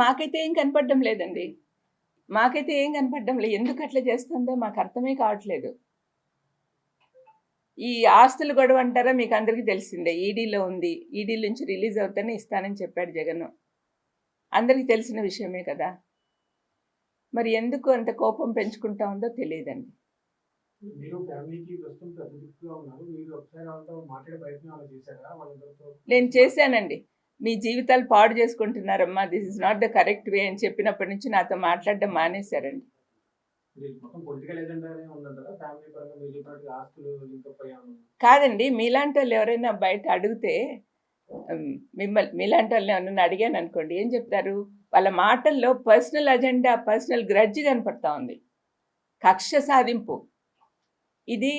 మాకైతే ఏం కనపడడం లేదండి. మాకైతే ఏం కనపడడం లేదు. ఎందుకు అట్లా చేస్తుందో మాకు అర్థమే కావట్లేదు. ఈ ఆస్తుల గొడవ అంటారా, మీకు అందరికీ తెలిసిందే. ఈడీలో ఉంది. ఈడీ నుంచి రిలీజ్ అవుతానే ఇస్తానని చెప్పాడు జగన్. అందరికీ తెలిసిన విషయమే కదా. మరి ఎందుకు అంత కోపం పెంచుకుంటా ఉందో తెలియదండి. నేను చేశానండి. మీ జీవితాలు పాడు చేసుకుంటున్నారమ్మా, this is not the correct way అని చెప్పినప్పటి నుంచి నాతో మాట్లాడడం మానేశారండి. కాదండి, మీలాంటి వాళ్ళు ఎవరైనా బయట అడిగితే, మీలాంటి వాళ్ళని ఎవరైనా అడిగాను అనుకోండి, ఏం చెప్తారు? వాళ్ళ మాటల్లో పర్సనల్ అజెండా, పర్సనల్ గ్రడ్జ్ కనపడతా ఉంది, కక్ష సాధింపు. ఇది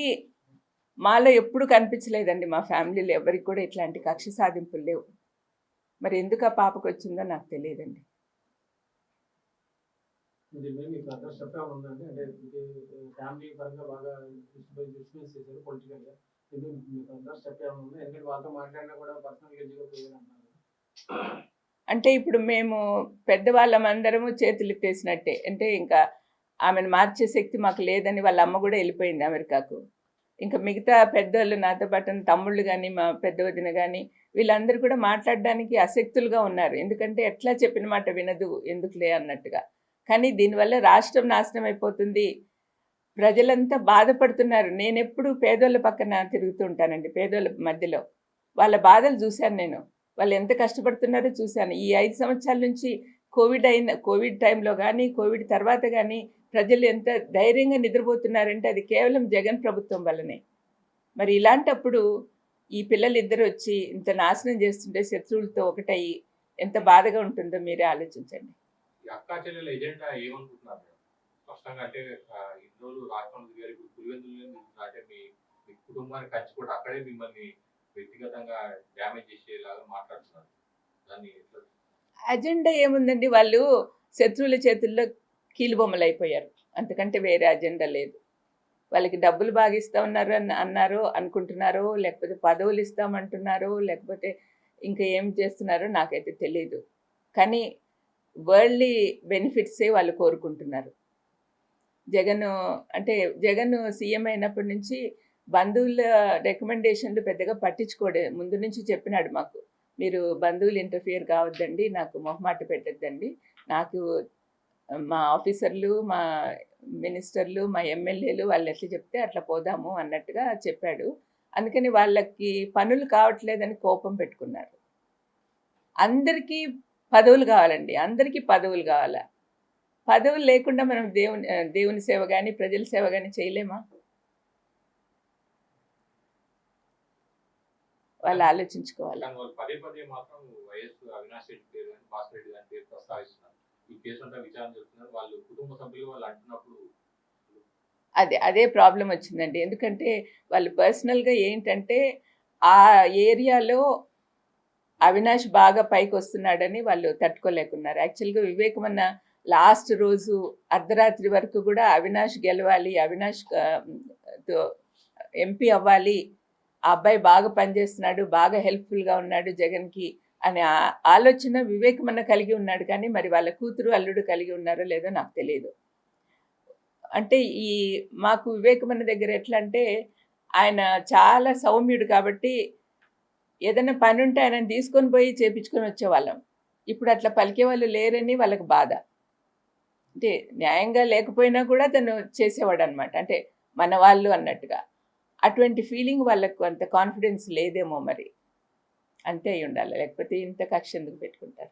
మాలో ఎప్పుడు కనిపించలేదండి. మా ఫ్యామిలీలో ఎవరికి కూడా ఇట్లాంటి కక్ష సాధింపులు లేవు. మరి ఎందుకు ఆ పాపకు వచ్చిందో నాకు తెలియదండి. అంటే ఇప్పుడు మేము పెద్దవాళ్ళం అందరము చేతులు ఎత్తేసినట్టే. అంటే ఇంకా ఆమెను మార్చే శక్తి మాకు లేదని వాళ్ళ అమ్మ కూడా వెళ్ళిపోయింది అమెరికాకు. ఇంకా మిగతా పెద్దోళ్ళు, నాతో పాటు తమ్ముళ్ళు కానీ, మా పెద్ద వదిన కానీ, వీళ్ళందరూ కూడా మాట్లాడడానికి అశక్తులుగా ఉన్నారు. ఎందుకంటే ఎట్లా చెప్పిన మాట వినదు, ఎందుకులే అన్నట్టుగా. కానీ దీనివల్ల రాష్ట్రం నాశనం అయిపోతుంది, ప్రజలంతా బాధపడుతున్నారు. నేను ఎప్పుడు పేదోళ్ళ పక్కన తిరుగుతూ ఉంటానండి, పేదోళ్ళ మధ్యలో. వాళ్ళ బాధలు చూశాను నేను. వాళ్ళు ఎంత కష్టపడుతున్నారో చూశాను. ఈ 5 సంవత్సరాల నుంచి కోవిడ్ టైంలో కానీ, కోవిడ్ తర్వాత కానీ ప్రజలు ఎంత ధైర్యంగా నిద్రపోతున్నారంటే అది కేవలం జగన్ ప్రభుత్వం వల్లనే. మరి ఇలాంటప్పుడు ఈ పిల్లలిద్దరు వచ్చి ఇంత నాశనం చేస్తుంటే, శత్రువులతో ఒకటయ్యి ఎంత బాధగా ఉంటుందో మీరే ఆలోచించండి. అక్కా చెల్లెల ఎజెండా ఏమనుకుంటున్నారు? స్పష్టంగా అంటే ఇన్ని రోజులు రాజమౌళి గారు ఇప్పుడు పులివెందులు అంటే మీ కుటుంబాన్ని ఖర్చు కూడా అక్కడే మిమ్మల్ని వ్యక్తిగతంగా డ్యామేజ్ చేసేలాగా మాట్లాడుతున్నారు. దాన్ని అజెండా ఏముందండి? వాళ్ళు శత్రువుల చేతుల్లో కీలుబొమ్మలు అయిపోయారు. అంతకంటే వేరే అజెండా లేదు. వాళ్ళకి డబ్బులు బాగా ఇస్తా ఉన్నారు అన్నారో అనుకుంటున్నారో, లేకపోతే పదవులు ఇస్తామంటున్నారో, లేకపోతే ఇంకా ఏం చేస్తున్నారో నాకైతే తెలియదు. కానీ వరల్డ్లీ బెనిఫిట్సే వాళ్ళు కోరుకుంటున్నారు. జగన్ సీఎం అయినప్పటి నుంచి బంధువుల రికమెండేషన్లు పెద్దగా పట్టించుకోడే. ముందు నుంచి చెప్పినాడు మాకు, మీరు బంధువులు ఇంటర్ఫియర్ కావద్దండి, నాకు మొహమాట పెట్టద్దండి, నాకు మా ఆఫీసర్లు, మా మినిస్టర్లు, మా ఎమ్మెల్యేలు వాళ్ళు ఎట్లా చెప్తే అట్లా పోదాము అన్నట్టుగా చెప్పాడు. అందుకని వాళ్ళకి పనులు కావట్లేదని కోపం పెట్టుకున్నారు. అందరికీ పదవులు కావాలండి, అందరికీ పదవులు కావాలా? పదవులు లేకుండా మనం దేవుని సేవ కానీ, ప్రజల సేవ కానీ చేయలేమా? వాళ్ళు ఆలోచించుకోవాలి. అదే ప్రాబ్లం వచ్చిందండి. ఎందుకంటే వాళ్ళు పర్సనల్గా ఏంటంటే ఆ ఏరియాలో అవినాష్ బాగా పైకి వస్తున్నాడని వాళ్ళు తట్టుకోలేకున్నారు. యాక్చువల్గా వివేకమన్న లాస్ట్ రోజు అర్ధరాత్రి వరకు కూడా అవినాష్ గెలవాలి, అవినాష్ ఎంపీ అవ్వాలి, ఆ అబ్బాయి బాగా పనిచేస్తున్నాడు, బాగా హెల్ప్ఫుల్గా ఉన్నాడు జగన్కి అనే ఆలోచన వివేకమన్న కలిగి ఉన్నాడు. కానీ మరి వాళ్ళ కూతురు అల్లుడు కలిగి ఉన్నారో లేదో నాకు తెలియదు. అంటే మాకు వివేకమన్న దగ్గర ఎట్లా అంటే ఆయన చాలా సౌమ్యుడు కాబట్టి ఏదైనా పని ఉంటే ఆయన తీసుకొని పోయి చేపించుకొని వచ్చేవాళ్ళం. ఇప్పుడు అట్లా పలికే వాళ్ళు లేరని వాళ్ళకి బాధ. అంటే న్యాయంగా లేకపోయినా కూడా తను చేసేవాడు అనమాట, అంటే మన వాళ్ళు అన్నట్టుగా. అటువంటి ఫీలింగ్ వాళ్ళకు అంత కాన్ఫిడెన్స్ లేదేమో మరి. అంతే అయి ఉండాలి, లేకపోతే ఇంత కక్ష ఎందుకు పెట్టుకుంటారు?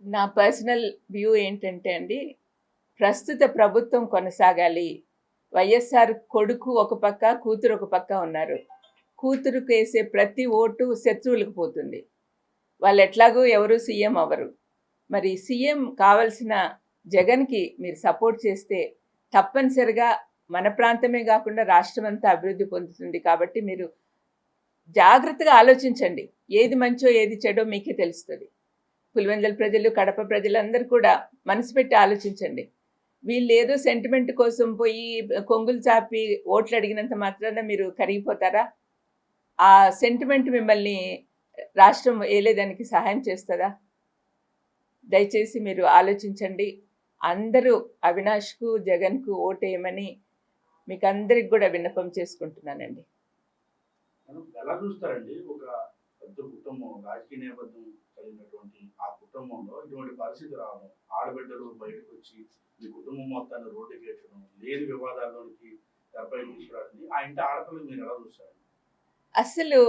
నా పర్సనల్ వ్యూ ఏంటంటే అండి, ప్రస్తుత ప్రభుత్వం కొనసాగాలి. వైఎస్ఆర్ కొడుకు ఒక పక్క, కూతురు ఒక పక్క ఉన్నారు. కూతురుకు వేసే ప్రతి ఓటు శత్రువులకు పోతుంది. వాళ్ళు ఎట్లాగో ఎవరు సీఎం అవ్వరు. మరి సీఎం కావాల్సిన జగన్కి మీరు సపోర్ట్ చేస్తే తప్పనిసరిగా మన ప్రాంతమే కాకుండా రాష్ట్రం అంతా అభివృద్ధి పొందుతుంది. కాబట్టి మీరు జాగ్రత్తగా ఆలోచించండి, ఏది మంచో ఏది చెడో మీకే తెలుస్తుంది. పులివెందుల ప్రజలు, కడప ప్రజలందరూ కూడా మనసు పెట్టి ఆలోచించండి. వీళ్ళు ఏదో సెంటిమెంట్ కోసం పోయి కొంగులు చాపి ఓట్లు అడిగినంత మాత్రాన మీరు కరిగిపోతారా? ఆ సెంటిమెంట్ మిమ్మల్ని రాష్ట్రం ఏలేదానికి సహాయం చేస్తుందా? దయచేసి మీరు ఆలోచించండి. అందరూ అవినాష్కు, జగన్కు ఓటేయమని మీకు అందరికి కూడా విన్నపం చేసుకుంటున్నానండి. ఎలా చూస్తారండి ఒక పెద్ద కుటుంబం, రాజకీయ నేపథ్యం కలిగినటువంటి ఆ కుటుంబంలో ఇటువంటి పరిస్థితి రావడం, ఆడబిడ్డలు బయటకు వచ్చి మీ కుటుంబం మొత్తాన్ని రోడ్డుకి వేయడం, లేని వివాదాల్లోనికి తెరపై తీసుకురావడం, ఆ ఇంటి ఆడపిల్లలు మీరు ఎలా చూస్తారు? అస్సలు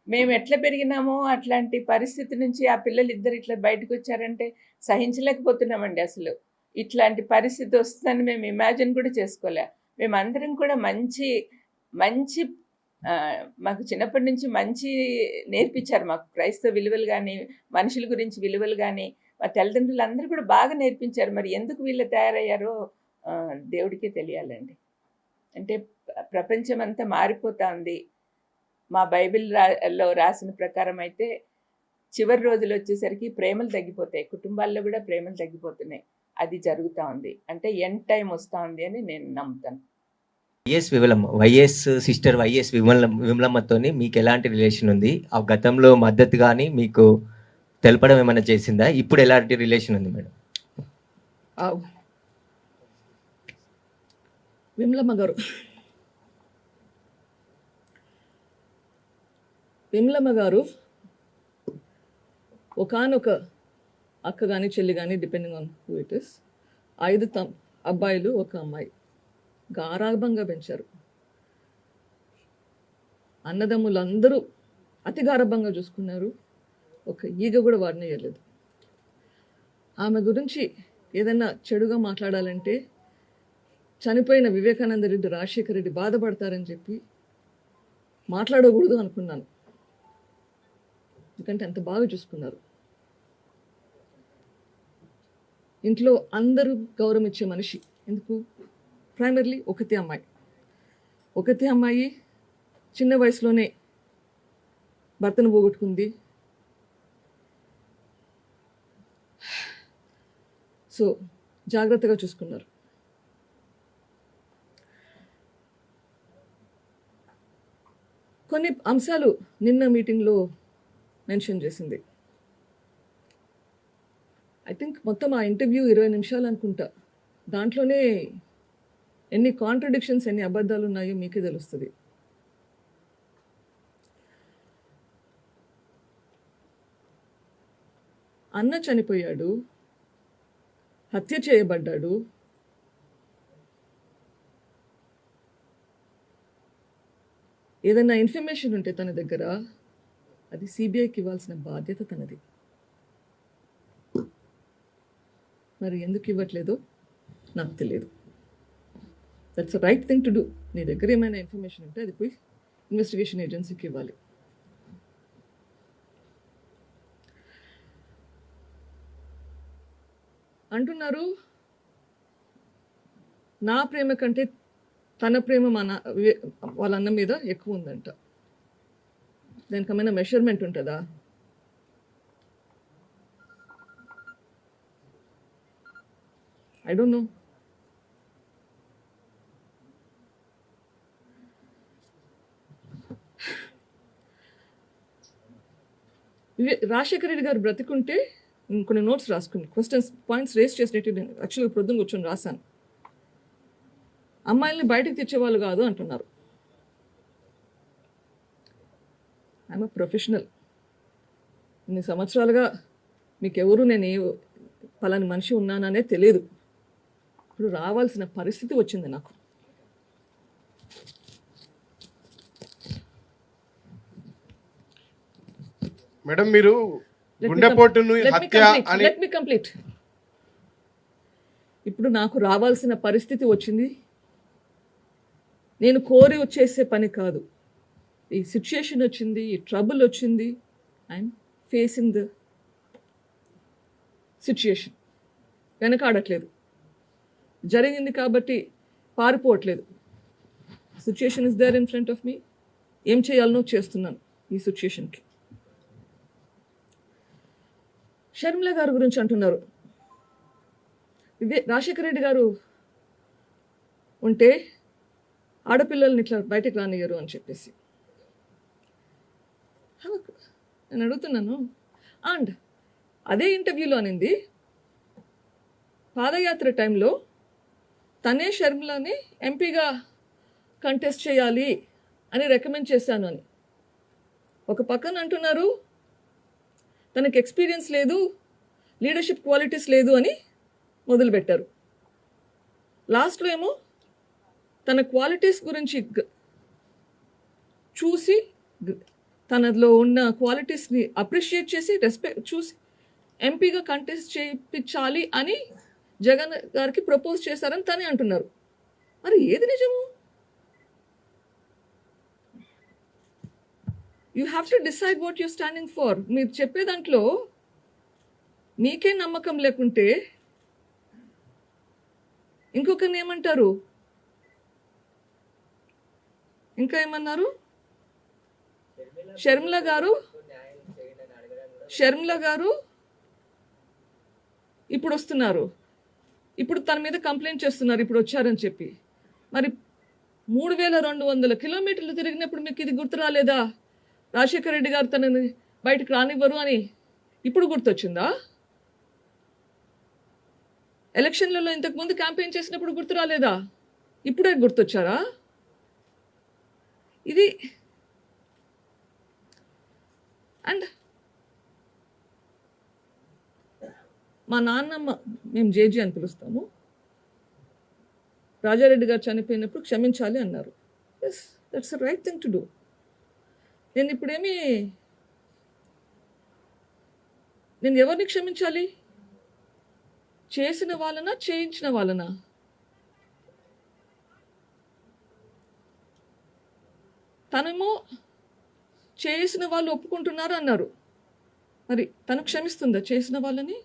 మేము ఎట్లా పెరిగినామో అట్లాంటి పరిస్థితి నుంచి ఆ పిల్లలు ఇద్దరు ఇట్లా బయటకు వచ్చారంటే సహించలేకపోతున్నామండి. అసలు ఇట్లాంటి పరిస్థితి వస్తుందని మేము ఇమాజిన్ కూడా చేసుకోలే. మేమందరం కూడా మంచి మంచి మాకు చిన్నప్పటి నుంచి మంచి నేర్పించారు. మాకు క్రైస్తవ విలువలు కానీ, మనుషుల గురించి విలువలు కానీ మా తల్లిదండ్రులు అందరూ కూడా బాగా నేర్పించారు. మరి ఎందుకు వీళ్ళు తయారయ్యారో దేవుడికే తెలియాలండి. అంటే ప్రపంచం అంతా మారిపోతా ఉంది. మా బైబిల్లో రాసిన ప్రకారం అయితే చివరి రోజులు వచ్చేసరికి ప్రేమలు తగ్గిపోతాయి, కుటుంబాల్లో కూడా ప్రేమలు తగ్గిపోతున్నాయి. అది జరుగుతూ ఉంది. అంటే ఎండ్ టైం వస్తూ ఉంది అని నేను నమ్ముతాను. వైఎస్ సిస్టర్ వైఎస్ విమలమ్మతోని మీకు ఎలాంటి రిలేషన్ ఉంది? ఆ గతంలో మద్దతు కానీ మీకు తెలపడం ఏమైనా చేసిందా? ఇప్పుడు ఎలాంటి రిలేషన్ ఉంది మేడం? విమలమ్మ గారు ఒకానొక అక్క కానీ చెల్లి కానీ, depending on who it is, 5 అబ్బాయిలు 1 అమ్మాయి, గారాభంగా పెంచారు. అన్నదమ్ములందరూ అతి గారాభంగా చూసుకున్నారు. ఒక ఈగ కూడా వారిని వేయలేదు. ఆమె గురించి ఏదైనా చెడుగా మాట్లాడాలంటే చనిపోయిన వివేకానంద రెడ్డి, రాజశేఖర రెడ్డి బాధపడతారని చెప్పి మాట్లాడకూడదు అనుకున్నాను. ఎందుకంటే అంత బాగా చూసుకున్నారు. ఇంట్లో అందరూ గౌరవం ఇచ్చే మనిషి. ఎందుకు? ప్రైమర్లీ ఒకతే అమ్మాయి చిన్న వయసులోనే భర్తను పోగొట్టుకుంది. సో జాగ్రత్తగా చూసుకున్నారు. కొన్ని అంశాలు నిన్న మీటింగ్లో మెన్షన్ చేసింది. ఐ థింక్ మొత్తం ఆ ఇంటర్వ్యూ 20 నిమిషాలు అనుకుంటా. దాంట్లోనే ఎన్ని కాంట్రడిక్షన్స్, ఎన్ని అబద్ధాలు ఉన్నాయో మీకే తెలుస్తుంది. అన్న చనిపోయాడు, హత్య చేయబడ్డాడు, ఏదైనా ఇన్ఫర్మేషన్ ఉంటే తన దగ్గర అది సిబిఐకి ఇవ్వాల్సిన బాధ్యత తనది. మరి ఎందుకు ఇవ్వట్లేదో నాకు తెలియదు. That's right thing to do. నీ దగ్గర ఏమైనా ఇన్ఫర్మేషన్ ఉంటే అది పోయి ఇన్వెస్టిగేషన్ ఏజెన్సీకి ఇవ్వాలి. అంటున్నారు నా ప్రేమ కంటే తన ప్రేమ వాళ్ళ అన్న మీద ఎక్కువ ఉందంట. దానికి ఏమైనా మెషర్మెంట్ ఉంటుందా? I don't know. Rajasekhara Reddy గారు బ్రతికుంటే కొన్ని నోట్స్ రాసుకుని పాయింట్స్ రేస్ చేసినట్టు నేను యాక్చువల్గా ప్రొద్దున కూర్చొని రాశాను. అమ్మాయిల్ని బయటకు తెచ్చేవాళ్ళు కాదు అంటున్నారు. I'm professional. ఇన్ని సంవత్సరాలుగా మీకెవరు నేను పలాని మనిషి ఉన్నాననే తెలియదు. ఇప్పుడు రావాల్సిన పరిస్థితి వచ్చింది నాకు. మేడం, మీరు గుండెపోటును హత్య అని లెట్ మీ కంప్లీట్. ఇప్పుడు నాకు రావాల్సిన పరిస్థితి వచ్చింది. నేను కోరి వచ్చేసే పని కాదు. ఈ సిచ్యుయేషన్ వచ్చింది, ఈ ట్రబుల్ వచ్చింది. I'm facing the situation. వెనకాడట్లేదు. జరిగింది కాబట్టి పారిపోవట్లేదు. Situation is there in front of me. ఏం చేయాలనో చేస్తున్నాను ఈ సిచ్యుయేషన్కి. షర్మిల గారి గురించి అంటున్నారు. రాజశేఖర రెడ్డి గారు ఉంటే ఆడపిల్లల్ని ఇట్లా బయటకు రానియ్యరు అని చెప్పేసి. నేను అడుగుతున్నాను. అండ్ అదే ఇంటర్వ్యూలో అనింది పాదయాత్ర టైంలో తనే షర్మిలని ఎంపీగా కంటెస్ట్ చేయాలి అని రికమెండ్ చేశాను అని. ఒక పక్కన అంటున్నారు తనకి ఎక్స్పీరియన్స్ లేదు, లీడర్షిప్ క్వాలిటీస్ లేదు అని మొదలుపెట్టారు. లాస్ట్లో ఏమో తన క్వాలిటీస్ గురించి చూసి తనలో ఉన్న క్వాలిటీస్ని అప్రిషియేట్ చేసి రెస్పెక్ట్ చూసి ఎంపీగా కంటెస్ట్ చేయించాలి అని జగన్ గారికి ప్రపోజ్ చేశారని తనే అంటున్నారు. మరి ఏది నిజము? You have to decide what you standing for. మీరు చెప్పే దాంట్లో మీకే నమ్మకం లేకుంటే ఇంకొకరిని ఏమంటారు? ఇంకా ఏమన్నారు? షర్మిల గారు ఇప్పుడు వస్తున్నారు, ఇప్పుడు తన మీద కంప్లైంట్ చేస్తున్నారు ఇప్పుడు వచ్చారని చెప్పి. మరి 3200 కిలోమీటర్లు తిరిగినప్పుడు మీకు ఇది గుర్తు రాలేదా? రాజశేఖర రెడ్డి గారు తనని బయటకు రానివ్వరు అని ఇప్పుడు గుర్తొచ్చిందా? ఎలక్షన్లలో ఇంతకుముందు క్యాంపెయిన్ చేసినప్పుడు గుర్తు రాలేదా? ఇప్పుడే గుర్తొచ్చారా? ఇది అండ్ మా నాన్నమ్మ, మేము జేజీ అని పిలుస్తాము, రాజారెడ్డి గారు చనిపోయినప్పుడు క్షమించాలి అన్నారు. Yes, that's the right thing to do. నేను ఎవరిని క్షమించాలి? చేసిన వాళ్ళనా చేయించిన వాళ్ళనా? తనేమో చేసిన వాళ్ళు ఒప్పుకుంటున్నారు అన్నారు. మరి తను క్షమిస్తుందా చేసిన వాళ్ళని?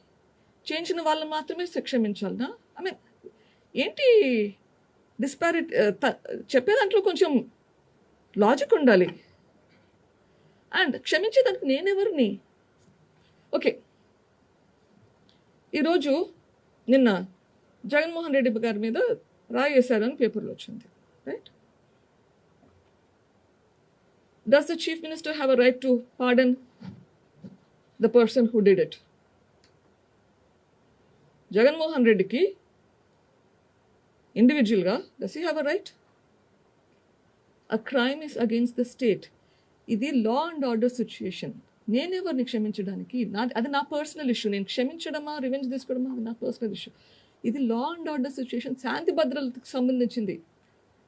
చేయించిన వాళ్ళని మాత్రమే క్షమించాలనా? ఐ మీన్ ఏంటి డిస్పారిటీ? చెప్పే దాంట్లో కొంచెం లాజిక్ ఉండాలి. అండ్ క్షమించేదానికి నేనెవరిని? ఓకే, ఈరోజు నిన్న జగన్మోహన్ రెడ్డి గారి మీద రాయి వేశారని పేపర్లో వచ్చింది, right? Does the Chief Minister have a right to pardon the person who did it? Jaganmohan రెడ్డికి ఇండివిజువల్గా does he have a right? A crime is against the state. ఇది లా అండ్ ఆర్డర్ సిచ్యుయేషన్. నేనెవరిని క్షమించడానికి? అది నా పర్సనల్ ఇష్యూ. నేను క్షమించడమా revenge తీసుకోవడమా అది నా పర్సనల్ ఇష్యూ. ఇది లా అండ్ ఆర్డర్ సిచ్యుయేషన్, శాంతి భద్రతకు సంబంధించింది.